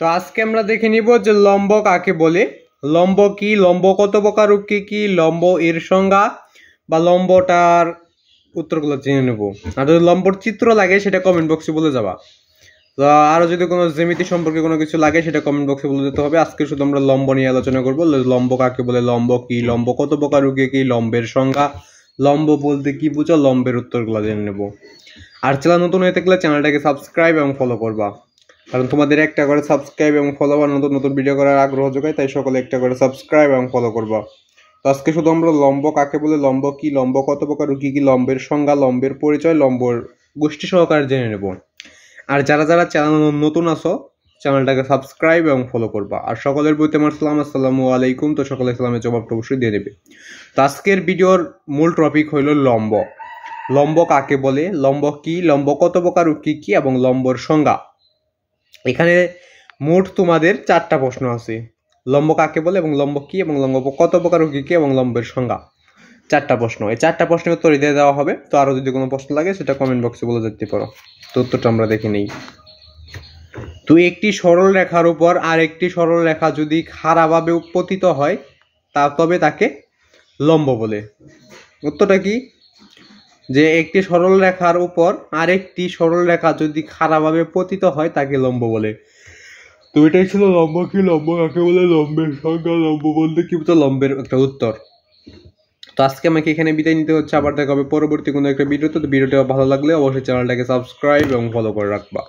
তো আজকে আমরা দেখে নিব যে লম্ব কাকে বলে, লম্ব কি, লম্ব কত প্রকার, কি লম্ব এর সংজ্ঞা বা লম্বটার উত্তরগুলো জেনে নেব। আর যদি লম্বর চিত্র লাগে সেটা কমেন্ট বক্সে বলে যাবা। তো আরো যদি কোনো জ্যামিতি সম্পর্কে কোনো কিছু লাগে সেটা কমেন্ট বক্সে বলে দিতে হবে। আজকে শুধু আমরা লম্ব নিয়ে আলোচনা করবো। লম্ব কাকে বলে, লম্ব কি, লম্ব কত প্রকার, কি লম্বের সংজ্ঞা, লম্ব বলতে কি বুঝো, লম্বের উত্তরগুলো জেনে নেব। আর চ্যানেল নতুন হয়ে থাকলে চ্যানেলটাকে সাবস্ক্রাইব এবং ফলো করবা, কারণ তোমাদের একটা করে সাবস্ক্রাইব এবং ফলো বা নতুন নতুন ভিডিও করার আগ্রহ যোগায়, তাই সকলে একটা করে সাবস্ক্রাইব এবং ফলো করবা। তো আজকে শুধু আমরা লম্ব কাকে বলে, লম্ব কি, লম্ব কত প্রকার, কি লম্বের সংজ্ঞা, লম্বের পরিচয়, লম্বর গোষ্ঠী সহকারে জেনে নেব। আর যারা যারা চ্যানেল নতুন আছো চ্যানেলটাকে সাবস্ক্রাইব এবং ফলো করবা। আর সকলের প্রতি আমার সালাম, আসসালামু আলাইকুম। তো সকলে সালামের জবাবটা অবশ্যই দিয়ে দেবে। তো আজকের ভিডিওর মূল টপিক হইল লম্ব। লম্ব কাকে বলে, লম্ব কি, লম্ব কত প্রকার, কি এবং লম্বর সংজ্ঞা। এখানে মোট তোমাদের 4টা প্রশ্ন আছে। লম্ব কাকে বলে এবং লম্ব কি এবং লম্ব কত প্রকার, কি এবং লম্বের সংজ্ঞা। 4টা প্রশ্ন, এই 4টা প্রশ্নের উত্তর দিয়ে দেওয়া হবে। তো আরো যদি কোনো প্রশ্ন লাগে সেটা কমেন্ট বক্সে বলে যেতে পারো। তো উত্তরটা আমরা দেখে নেই। তো একটি সরল রেখার উপর আরেকটি সরল রেখা যদি খাড়াভাবে পতিত হয় তবে তাকে লম্ব বলে। উত্তরটা কি? যে একটি সরল রেখার উপর আরেকটি সরল রেখা যদি খাড়াভাবে পতিত হয় তাকে লম্ব বলে। তো এটাই ছিল লম্ব কি, লম্ব কাকে বলে, লম্বের সংজ্ঞা, লম্ব বলতে কি বুঝো, লম্বের একটা উত্তর। তো আজকে আমাকে এখানে বিদায় নিতে হচ্ছে। আবার দেখা হবে পরবর্তী কোনো একটা ভিডিওতে। তো ভিডিওটা ভালো লাগলে অবশ্যই চ্যানেলটাকে সাবস্ক্রাইব এবং ফলো করে রাখবা।